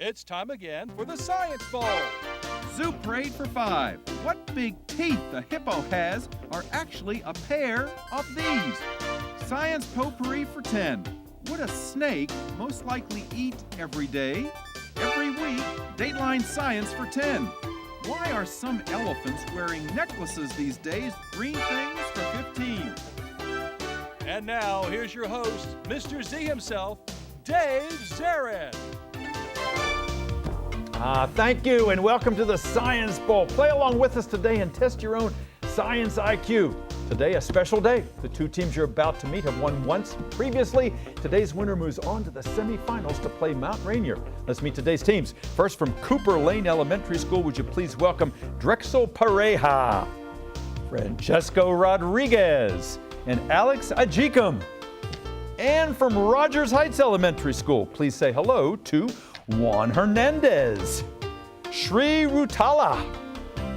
It's time again for the Science Bowl. Zoo Parade for 5. What big teeth the hippo has are actually a pair of these. Science Potpourri for 10. Would a snake most likely eat every day? Every week, Dateline Science for 10. Why are some elephants wearing necklaces these days? Green things for 15. And now, here's your host, Mr. Z himself, Dave Zarin. Thank you, and welcome to the Science Bowl. Play along with us today and test your own science IQ. Today, a special day. The two teams you're about to meet have won once previously. Today's winner moves on to the semifinals to play Mount Rainier. Let's meet today's teams. First, from Cooper Lane Elementary School, would you please welcome Drexel Pareja, Francesco Rodriguez, and Alex Ajicum. And from Rogers Heights Elementary School, please say hello to Juan Hernandez, Shri Rutala,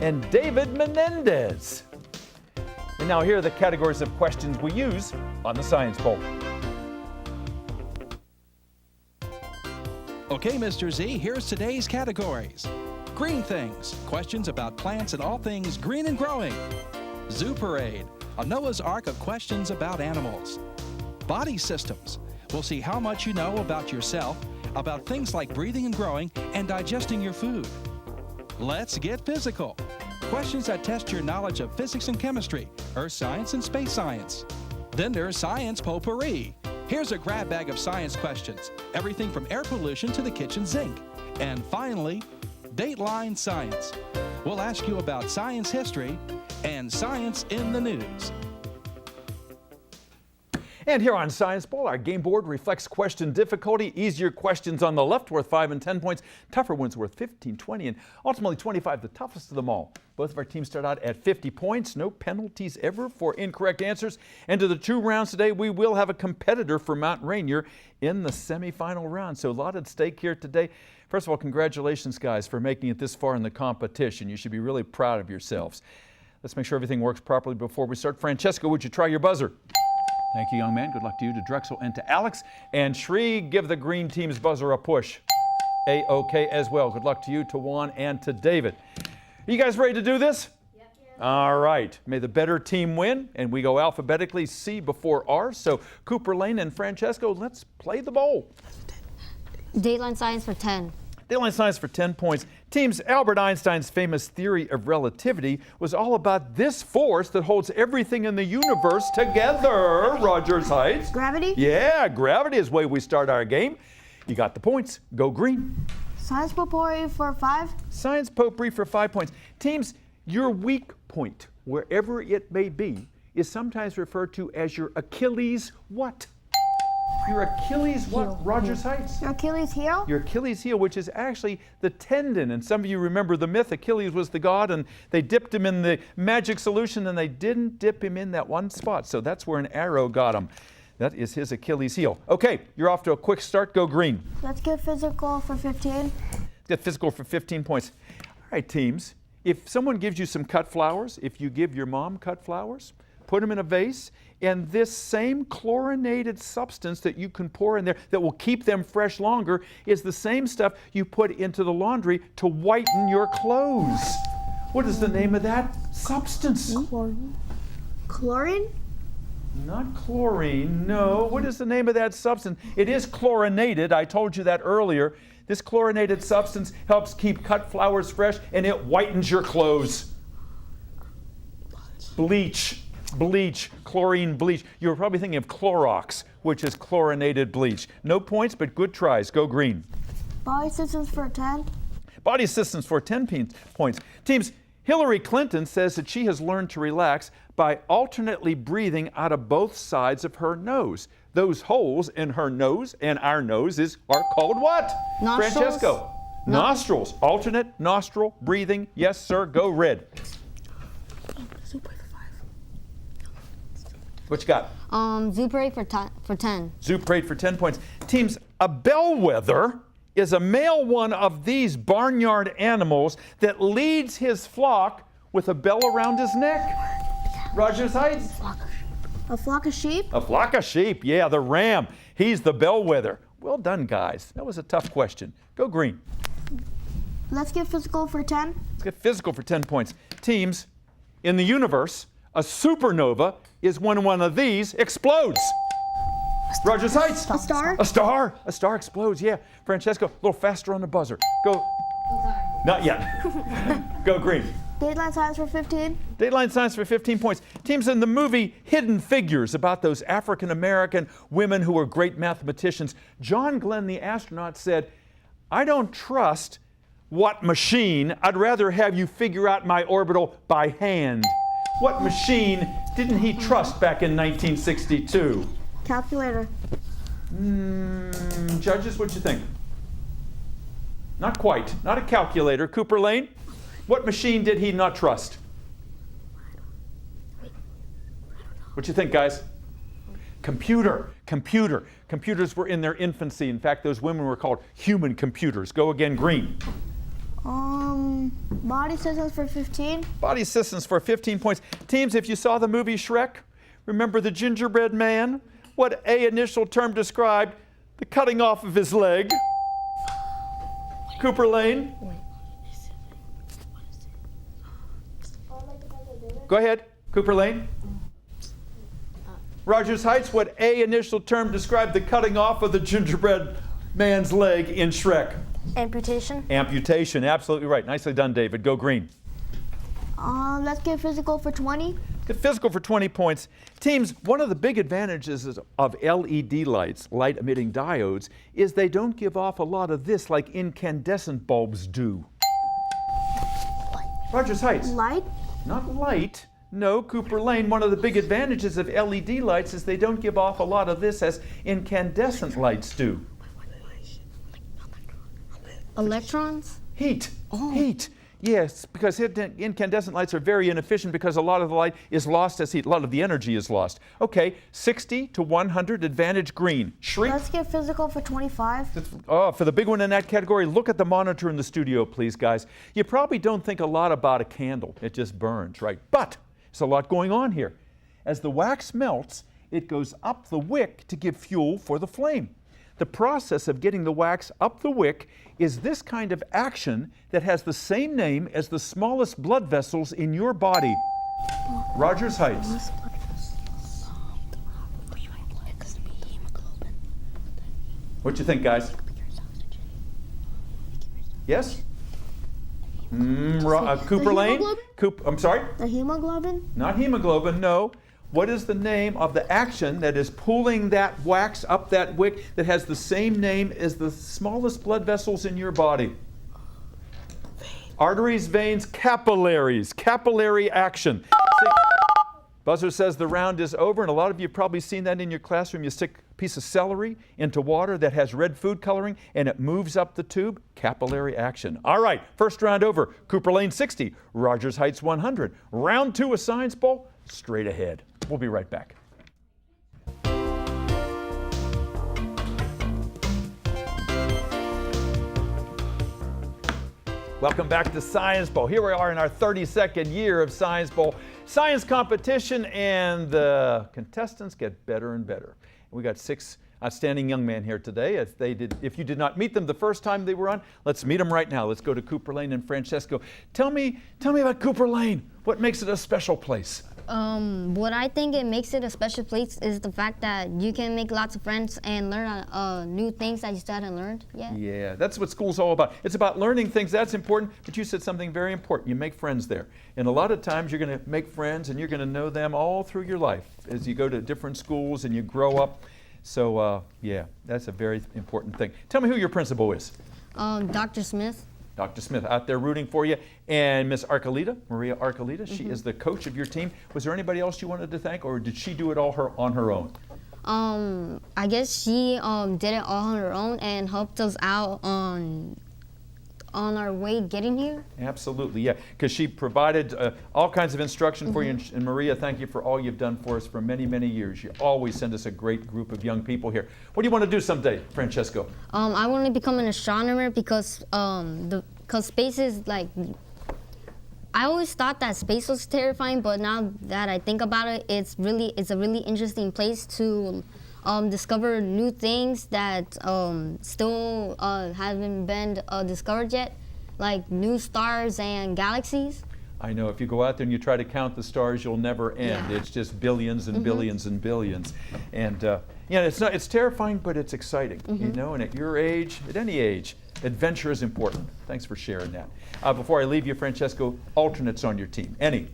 and David Menendez. And now here are the categories of questions we use on the Science Bowl. Okay, Mr. Z, here's today's categories. Green things, questions about plants and all things green and growing. Zoo Parade, a Noah's Ark of questions about animals. Body systems, we'll see how much you know about yourself, about things like breathing and growing and digesting your food. Let's get physical. Questions that test your knowledge of physics and chemistry, earth science and space science. Then there's Science Potpourri. Here's a grab bag of science questions, everything from air pollution to the kitchen sink. And finally, Dateline Science. We'll ask you about science history and science in the news. And here on Science Bowl, our game board reflects question difficulty. Easier questions on the left worth 5 and 10 points. Tougher ones worth 15, 20, and ultimately 25, the toughest of them all. Both of our teams start out at 50 points. No penalties ever for incorrect answers. And to the 2 rounds today, we will have a competitor for Mount Rainier in the semifinal round. So a lot at stake here today. First of all, congratulations, guys, for making it this far in the competition. You should be really proud of yourselves. Let's make sure everything works properly before we start. Francesco, would you try your buzzer? Thank you, young man. Good luck to you, to Drexel, and to Alex. And Shri, give the green team's buzzer a push. A-OK as well. Good luck to you, to Juan, and to David. Are you guys ready to do this? Yep. All right. May the better team win. And we go alphabetically, C before R. So Cooper Lane and Francesco, let's play the bowl. Dateline Science for 10. Dateline Science for 10 points. Teams, Albert Einstein's famous theory of relativity was all about this force that holds everything in the universe together. Rogers Heights. Gravity? Yeah, gravity is the way we start our game. You got the points. Go green. Science Potpourri for 5. Science Potpourri for 5 points. Teams, your weak point, wherever it may be, is sometimes referred to as your Achilles what? Your Achilles what? Heel. Rogers Heights. Your Achilles heel? Your Achilles heel, which is actually the tendon. And some of you remember the myth, Achilles was the god, and they dipped him in the magic solution, and they didn't dip him in that one spot. So that's where an arrow got him. That is his Achilles heel. Okay, you're off to a quick start. Go green. Let's get physical for 15. Get physical for 15 points. All right, teams. If someone gives you some cut flowers, if you give your mom cut flowers, put them in a vase, and this same chlorinated substance that you can pour in there that will keep them fresh longer is the same stuff you put into the laundry to whiten your clothes. What is the name of that substance? Chlorine. Chlorine? Not chlorine, no. What is the name of that substance? It is chlorinated. I told you that earlier. This chlorinated substance helps keep cut flowers fresh, and it whitens your clothes. Bleach. Bleach, chlorine bleach. You were probably thinking of Clorox, which is chlorinated bleach. No points, but good tries. Go green. Body systems for 10. Body systems for 10 points. Teams, Hillary Clinton says that she has learned to relax by alternately breathing out of both sides of her nose. Those holes in her nose and our noses are called what? Nostrils. Francesco. Nostrils. Alternate nostril breathing. Yes, sir. Go red. What you got? Zoo Parade for 10. Zoo Parade for 10 points. Teams, a bellwether is a male one of these barnyard animals that leads his flock with a bell around his neck. Rogers Heights? A flock of sheep? A flock of sheep, yeah, the ram. He's the bellwether. Well done, guys. That was a tough question. Go green. Let's get physical for 10. Let's get physical for 10 points. Teams, in the universe, a supernova is when one of these explodes. Rogers Heights. A star. A star. A star explodes, yeah. Francesco, a little faster on the buzzer. Go. Not yet. Go green. Dateline science for 15. Dateline science for 15 points. Teams, in the movie Hidden Figures, about those African-American women who were great mathematicians, John Glenn, the astronaut, said, I don't trust what machine. I'd rather have you figure out my orbital by hand. What machine didn't he trust back in 1962? Calculator. Judges, what you think? Not quite. Not a calculator. Cooper Lane, what machine did he not trust? What you think, guys? Computer. Computer. Computers were in their infancy. In fact, those women were called human computers. Go again, green. Body systems for 15. Body systems for 15 points. Teams, if you saw the movie Shrek, remember the gingerbread man? What A initial term described the cutting off of his leg? Cooper Lane? Go ahead, Cooper Lane. Rogers Heights, what A initial term described the cutting off of the gingerbread man's leg in Shrek? Amputation. Amputation, absolutely right. Nicely done, David. Go green. Let's get physical for 20. Get physical for 20 points. Teams, one of the big advantages of LED lights, light-emitting diodes, is they don't give off a lot of this like incandescent bulbs do. Rogers Heights. Light. Not light. No, Cooper Lane, one of the big advantages of LED lights is they don't give off a lot of this as incandescent lights do. Electrons. Heat. Heat. Yes, because incandescent lights are very inefficient because a lot of the light is lost as heat. A lot of the energy is lost. Okay, 60 to 100, advantage green. Shriek. Let's get physical for 25. Oh, for the big one in that category, look at the monitor in the studio, please, guys. You probably don't think a lot about a candle. It just burns, right? But there's a lot going on here. As the wax melts, it goes up the wick to give fuel for the flame. The process of getting the wax up the wick is this kind of action that has the same name as the smallest blood vessels in your body. Rogers Heights. What you think, guys? Yes? Cooper Lane? I'm sorry? The hemoglobin? Not hemoglobin, no. What is the name of the action that is pulling that wax up that wick that has the same name as the smallest blood vessels in your body? Arteries, veins, capillaries. Capillary action. See, buzzer says the round is over, and a lot of you have probably seen that in your classroom. You stick a piece of celery into water that has red food coloring, and it moves up the tube. Capillary action. All right, first round over. Cooper Lane 60, Rogers Heights 100. Round 2 of Science Bowl, straight ahead. We'll be right back. Welcome back to Science Bowl. Here we are in our 32nd year of Science Bowl science competition, and the contestants get better and better. We got 6 outstanding young men here today. If you did not meet them the first time they were on, let's meet them right now. Let's go to Cooper Lane and Francesco. Tell me about Cooper Lane. What makes it a special place? What I think it makes it a special place is the fact that you can make lots of friends and learn new things that you still haven't learned yet. Yeah, that's what school's all about. It's about learning things. That's important, but you said something very important. You make friends there. And a lot of times you're going to make friends and you're going to know them all through your life as you go to different schools and you grow up. So, yeah, that's a very important thing. Tell me who your principal is. Dr. Smith. Dr. Smith out there rooting for you. And Miss Arcolita, Maria Arcolita, she is the coach of your team. Was there anybody else you wanted to thank, or did she do it all on her own? I guess she did it all on her own and helped us out on our way getting here. Absolutely, yeah, because she provided all kinds of instruction for you. And Maria, thank you for all you've done for us for many, many years. You always send us a great group of young people here. What do you want to do someday, Francesco? I want to become an astronomer because space is like, I always thought that space was terrifying, but now that I think about it, it's a really interesting place to discover new things that still haven't been discovered yet, like new stars and galaxies. I know if you go out there and you try to count the stars, you'll never end. Yeah. It's just billions and billions and billions. And it's terrifying, but it's exciting, you know, and at your age, at any age, adventure is important. Thanks for sharing that. Before I leave you, Francesco, alternates on your team. Any?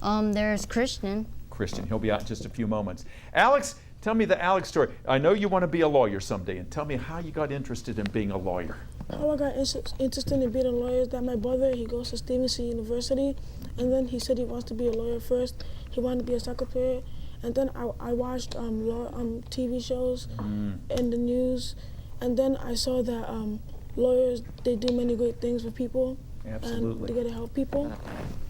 There's Christian. Christian, he'll be out in just a few moments. Alex, tell me the Alex story. I know you want to be a lawyer someday, and tell me how you got interested in being a lawyer. How I got interested in being a lawyer is that my brother, he goes to Stevenson University, and then he said he wants to be a lawyer first. He wanted to be a soccer player, and then I watched TV shows and the news, and then I saw that lawyers, they do many great things for people. Absolutely. And they got to help people.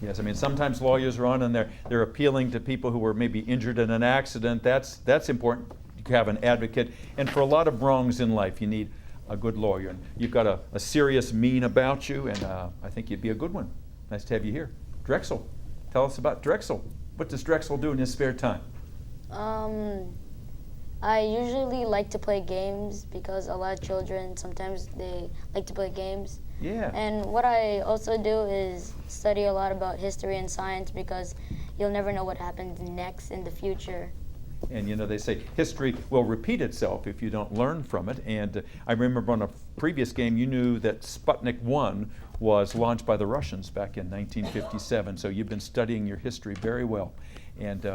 Yes, I mean, sometimes lawyers are on and they're appealing to people who were maybe injured in an accident. That's important. You have an advocate. And for a lot of wrongs in life, you need a good lawyer. And you've got a serious mien about you, and I think you'd be a good one. Nice to have you here. Drexel, tell us about Drexel. What does Drexel do in his spare time? I usually like to play games because a lot of children, sometimes they like to play games. Yeah. And what I also do is study a lot about history and science because you'll never know what happens next in the future. And you know, they say history will repeat itself if you don't learn from it. And I remember on a previous game, you knew that Sputnik 1 was launched by the Russians back in 1957. So you've been studying your history very well. And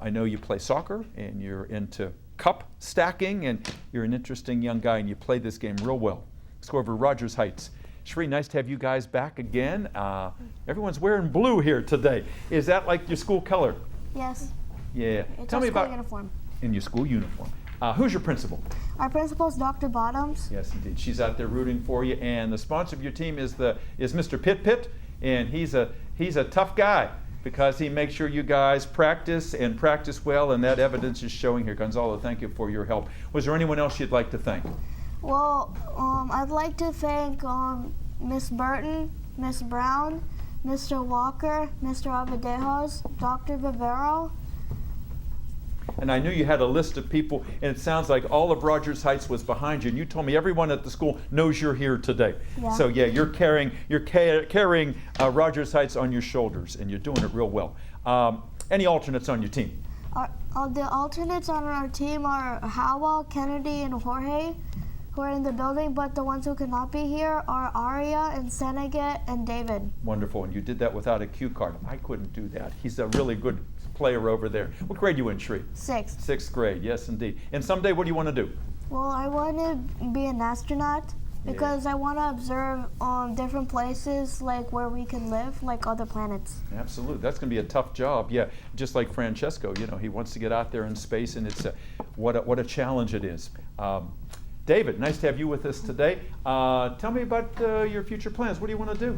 I know you play soccer and you're into cup stacking, and you're an interesting young guy, and you play this game real well. Score over Rogers Heights. Sheree, nice to have you guys back again. Everyone's wearing blue here today. Is that like your school color? Yes. Yeah. It's Tell our me school about uniform. in your school uniform. Who's your principal? Our principal is Dr. Bottoms. Yes, indeed. She's out there rooting for you. And the sponsor of your team is Mr. Pitt, and he's a tough guy because he makes sure you guys practice and practice well, and that evidence is showing here. Gonzalo, thank you for your help. Was there anyone else you'd like to thank? Well, I'd like to thank Miss Burton, Miss Brown, Mr. Walker, Mr. Abadejos, Dr. Vivero. And I knew you had a list of people, and it sounds like all of Rogers Heights was behind you. And you told me everyone at the school knows you're here today. Yeah. So yeah, you're carrying Rogers Heights on your shoulders, and you're doing it real well. Any alternates on your team? The alternates on our team are Howell, Kennedy, and Jorge, who are in the building, but the ones who cannot be here are Aria and Senegat and David. Wonderful, and you did that without a cue card. I couldn't do that. He's a really good player over there. What grade you in, Shree? Sixth. Sixth grade, yes indeed. And someday, what do you want to do? Well, I want to be an astronaut because I want to observe different places, like where we can live, like other planets. Absolutely, that's going to be a tough job. Yeah, just like Francesco, you know, he wants to get out there in space, and it's what a challenge it is. David, nice to have you with us today. Tell me about your future plans. What do you want to do?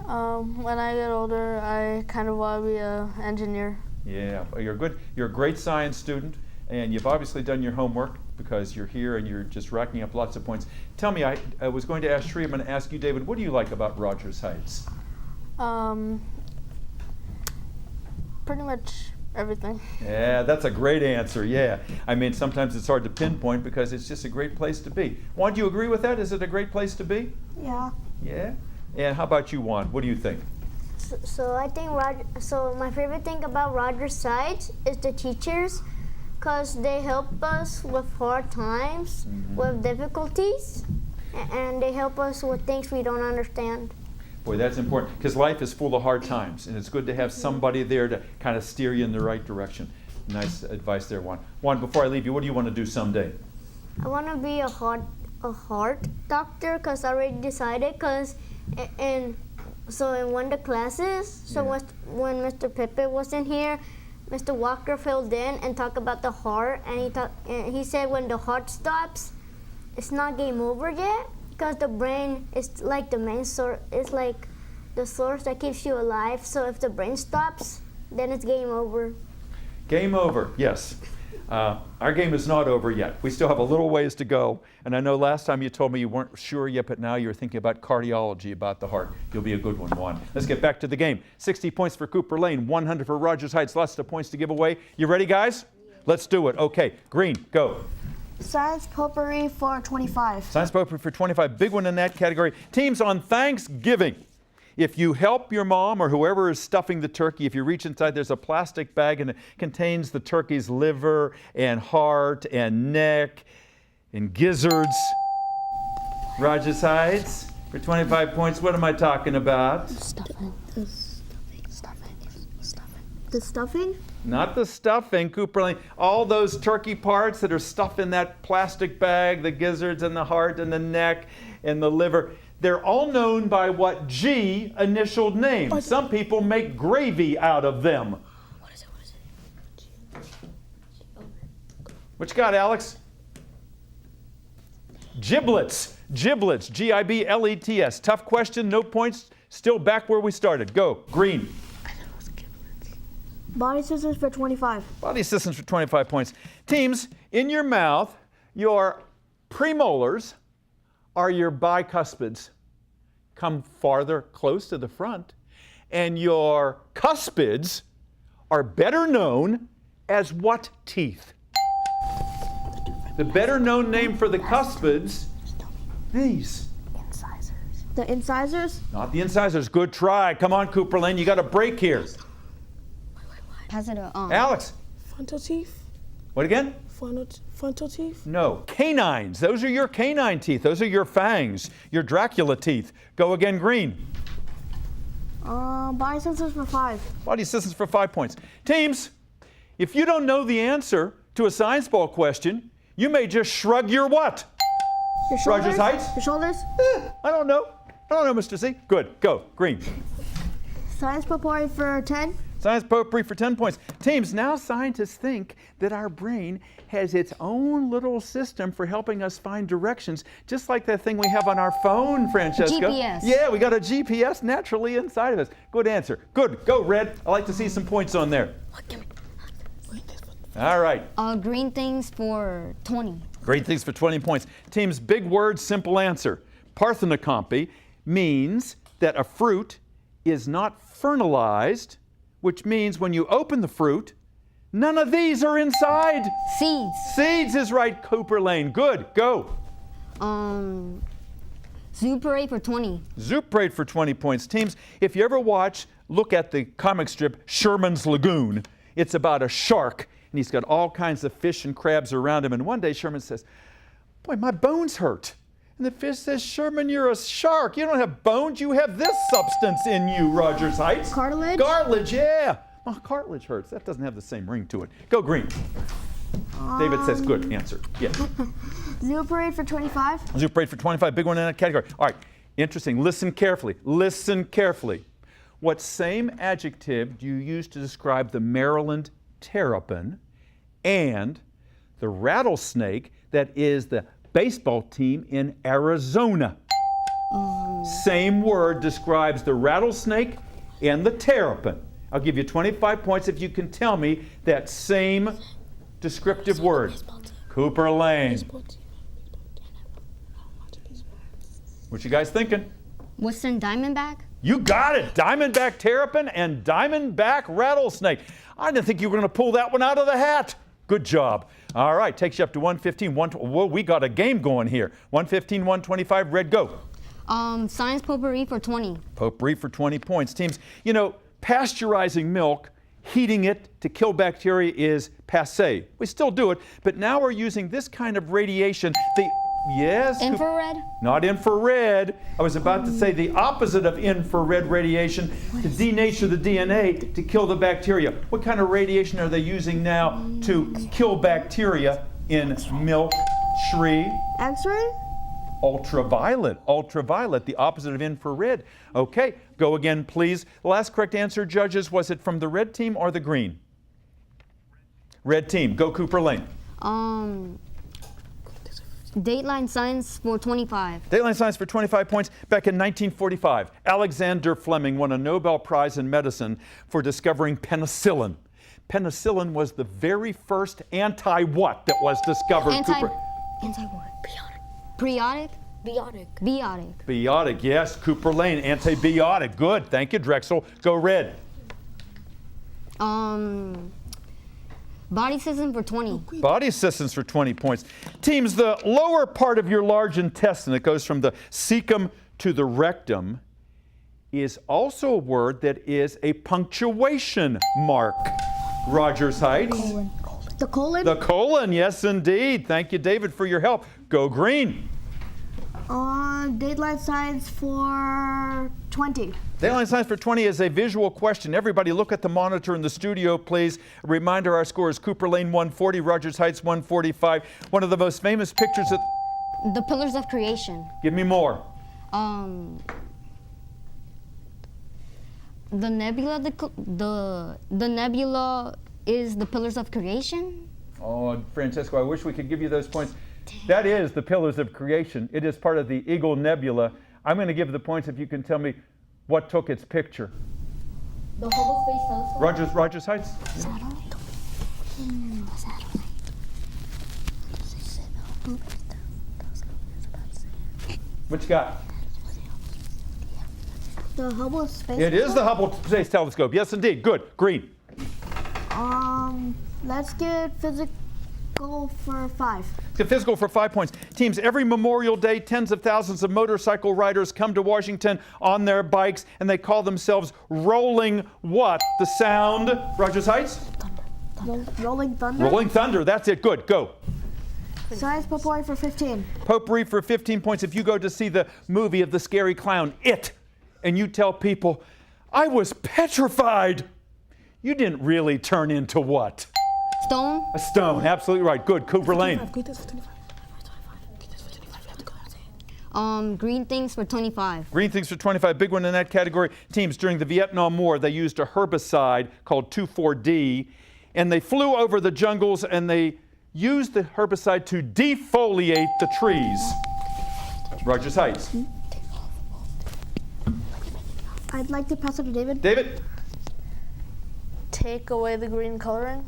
When I get older, I kind of want to be an engineer. Yeah, well, you're a great science student, and you've obviously done your homework because you're here and you're just racking up lots of points. Tell me, I was going to ask Shree, I'm going to ask you, David, what do you like about Rogers Heights? Pretty much everything. Yeah, that's a great answer, yeah. I mean, sometimes it's hard to pinpoint because it's just a great place to be. Juan, do you agree with that? Is it a great place to be? Yeah. Yeah? And how about you, Juan? What do you think? So I think my favorite thing about Rogers Heights is the teachers, because they help us with hard times, with difficulties, and they help us with things we don't understand. Boy, that's important, because life is full of hard times, and it's good to have somebody there to kind of steer you in the right direction. Nice advice there, Juan. Juan, before I leave you, what do you want to do someday? I want to be a heart doctor, because I already decided, so in one of the classes, when Mr. Pippin wasn't here, Mr. Walker filled in and talked about the heart, and he said when the heart stops, it's not game over yet, because the brain is like the main source, it's like the source that keeps you alive. So if the brain stops, then it's game over. Game over, yes. Our game is not over yet. We still have a little ways to go. And I know last time you told me you weren't sure yet, but now you're thinking about cardiology, about the heart. You'll be a good one, Juan. Let's get back to the game. 60 points for Cooper Lane, 100 for Rogers Heights. Lots of points to give away. You ready, guys? Let's do it. Okay, green, go. Science potpourri for 25. Science potpourri for 25. Big one in that category. Teams on Thanksgiving. If you help your mom or whoever is stuffing the turkey, if you reach inside, there's a plastic bag and it contains the turkey's liver and heart and neck and gizzards. Roger Sides for 25 points. What am I talking about? Stuffing. The stuffing? Not the stuffing, Cooper Lane. All those turkey parts that are stuffed in that plastic bag, the gizzards and the heart and the neck and the liver, they're all known by what G initialed names. Some people make gravy out of them. What is it? What you got, Alex? Giblets. Giblets. Giblets. Tough question, no points. Still back where we started. Go. Green. Body systems for 25. Body systems for 25 points. Teams, in your mouth, your premolars are your bicuspids. Come farther, close to the front. And your cuspids are better known as what teeth? The better known name for the cuspids, these. The incisors? Not the incisors. Good try. Come on, Cooper Lane. You got a break here. Pass it on. Alex. Frontal teeth. What again? Frontal teeth. No. Canines. Those are your canine teeth. Those are your fangs. Your Dracula teeth. Go again, Green. Body systems for 5. Body systems for 5 points. Teams, if you don't know the answer to a science ball question, you may just shrug your what? Your shoulders? Rogers Heights? Your shoulders? I don't know. Mr. C. Good. Go. Green. Science potpourri for 10. Science potpourri for 10 points. Teams, now scientists think that our brain has its own little system for helping us find directions, just like that thing we have on our phone, Francesca. GPS. Yeah, we got a GPS naturally inside of us. Good answer. Good. Go, Red. I like to see some points on there. All right. Green things for 20. Great things for 20 points. Teams, big word, simple answer. Parthenocompy means that a fruit is not fertilized, which means when you open the fruit, none of these are inside. Seeds. Seeds is right, Cooper Lane. Good. Go. Zoo parade for 20. Zoo parade for 20 points. Teams, if you ever look at the comic strip Sherman's Lagoon, it's about a shark, and he's got all kinds of fish and crabs around him. And one day Sherman says, "Boy, my bones hurt." And the fish says, "Sherman, you're a shark. You don't have bones. You have this substance in you, Rogers Heights." Cartilage? Cartilage, yeah. Well, cartilage hurts. That doesn't have the same ring to it. Go, Green. David says good answer. Yeah. Zoo parade for 25. Zoo parade for 25. Big one in that category. All right. Interesting. Listen carefully. Listen carefully. What same adjective do you use to describe the Maryland terrapin and the rattlesnake that is the baseball team in Arizona? Same word describes the rattlesnake and the terrapin. I'll give you 25 points if you can tell me that same descriptive word. Cooper Lane. What you guys thinking? Western Diamondback? You got it. Diamondback terrapin and diamondback rattlesnake. I didn't think you were going to pull that one out of the hat. Good job. All right, takes you up to 115. Whoa, we got a game going here. 115, 125, Red, go. Science potpourri for 20. Potpourri for 20 points. Teams, you know, pasteurizing milk, heating it to kill bacteria is passé. We still do it, but now we're using this kind of radiation. Yes? Infrared? Not infrared. I was about to say the opposite of infrared radiation, to denature the DNA to kill the bacteria. What kind of radiation are they using now to kill bacteria in milk, Shri? X-ray? Ultraviolet. Ultraviolet, the opposite of infrared. Okay, go again, please. The last correct answer, judges, was it from the red team or the green? Red team. Go, Cooper Lane. Dateline science for 25. Dateline science for 25 points. Back in 1945, Alexander Fleming won a Nobel Prize in medicine for discovering penicillin. Penicillin was the very first anti-what that was discovered, Cooper? Anti-what? Biotic? Biotic. Biotic, yes. Cooper Lane, antibiotic. Good. Thank you, Drexel. Go, Red. Body system for 20. Body assistance for 20 points. Teams, the lower part of your large intestine that goes from the cecum to the rectum is also a word that is a punctuation mark. Rogers Heights. The colon. The colon, yes indeed. Thank you, David, for your help. Go green. Dateline science for 20. Dateline science for 20 is a visual question. Everybody look at the monitor in the studio, please. A reminder, our score is Cooper Lane 140, Rogers Heights 145. One of the most famous pictures of... The pillars of creation. Give me more. The nebula, the nebula is the pillars of creation. Oh, Francesco, I wish we could give you those points. That is the pillars of creation. It is part of the Eagle Nebula. I'm going to give the points if you can tell me what took its picture. The Hubble Space Telescope. Rogers Heights? What you got? The Hubble Space It is the Hubble Space Telescope. Yes, indeed. Good. Green. Let's get physical for 5. Get physical for 5 points. Teams, every Memorial Day, tens of thousands of motorcycle riders come to Washington on their bikes, and they call themselves rolling what? The sound. Rogers Heights? Rolling Thunder. Rolling Thunder. That's it. Good. Go. Science potpourri for 15. Potpourri for 15 points. If you go to see the movie of the scary clown, It, and you tell people, I was petrified, you didn't really turn into what? Stone. A stone. Absolutely right. Good. Cooper Lane. Green things for 25. Green things for 25. Big one in that category. Teams, during the Vietnam War, they used a herbicide called 2,4-D, and they flew over the jungles and they used the herbicide to defoliate the trees. Rogers Heights. I'd like to pass it to David. David? Take away the green coloring.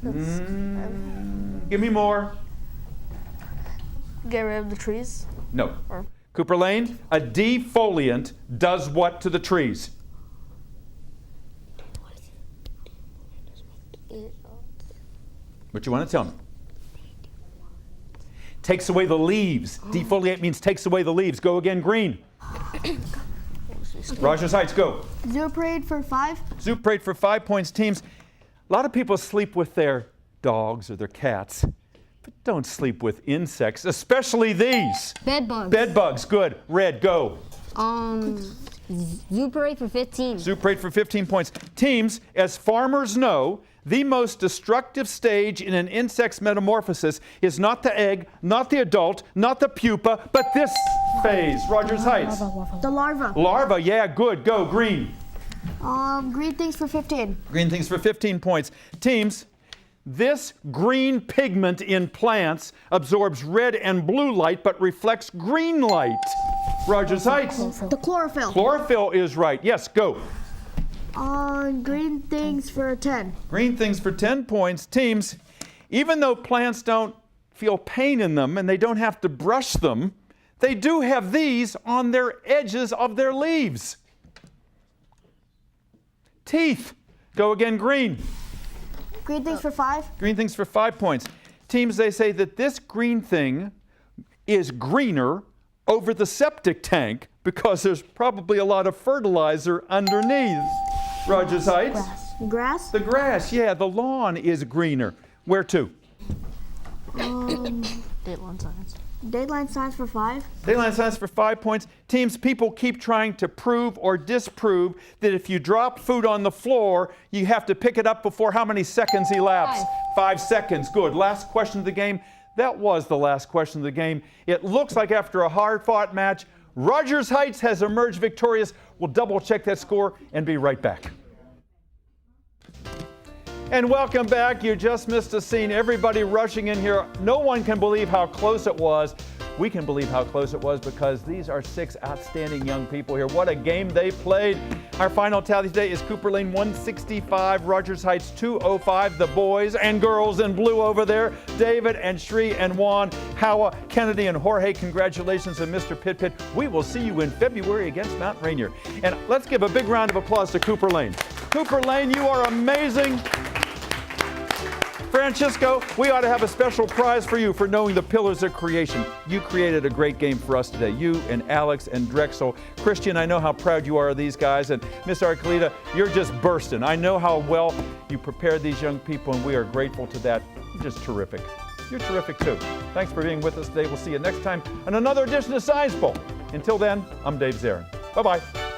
Give me more. Get rid of the trees. No. Cooper Lane, a defoliant does what to the trees? What you want to tell me? Takes away the leaves. Defoliate means takes away the leaves. Go again, green. Rogers Heights, go. Zoo parade for 5. Zoo parade for 5 points. Teams, a lot of people sleep with their dogs or their cats, but don't sleep with insects, especially these. Bed bugs. Bed bugs, good. Red, go. Zoo parade for 15. Zoo parade for 15 points. Teams, as farmers know, the most destructive stage in an insect's metamorphosis is not the egg, not the adult, not the pupa, but this phase. Rogers Heights. The larva. Larva, yeah, good. Go, green. Green things for 15. Green things for 15 points. Teams, this green pigment in plants absorbs red and blue light but reflects green light. Rogers Heights. The chlorophyll. Chlorophyll is right. Yes, go. Green things for 10. Green things for 10 points. Teams, even though plants don't feel pain in them and they don't have to brush them, they do have these on their edges of their leaves. Teeth. Go again, green. Green things for 5. Green things for 5 points. Teams, they say that this green thing is greener over the septic tank because there's probably a lot of fertilizer underneath. Rogers Heights. Grass. The grass, yeah, the lawn is greener. Where to? Dateline science. Dateline science for 5. Dateline science for 5 points. Teams, people keep trying to prove or disprove that if you drop food on the floor, you have to pick it up before how many seconds elapse? 5 seconds. Good. Last question of the game. That was the last question of the game. It looks like after a hard-fought match, Rogers Heights has emerged victorious. We'll double-check that score and be right back. And welcome back. You just missed a scene. Everybody rushing in here. No one can believe how close it was. We can believe how close it was because these are 6 outstanding young people here. What a game they played. Our final tally today is Cooper Lane 165, Rogers Heights 205. The boys and girls in blue over there, David and Shri and Juan, Howa, Kennedy and Jorge, congratulations, and Mr. Pit. We will see you in February against Mount Rainier. And let's give a big round of applause to Cooper Lane. Cooper Lane, you are amazing. Francisco, we ought to have a special prize for you for knowing the pillars of creation. You created a great game for us today. You and Alex and Drexel. Christian, I know how proud you are of these guys. And Miss Arcolita, you're just bursting. I know how well you prepared these young people, and we are grateful to that. You're just terrific. You're terrific too. Thanks for being with us today. We'll see you next time on another edition of Science Bowl. Until then, I'm Dave Zarin. Bye-bye.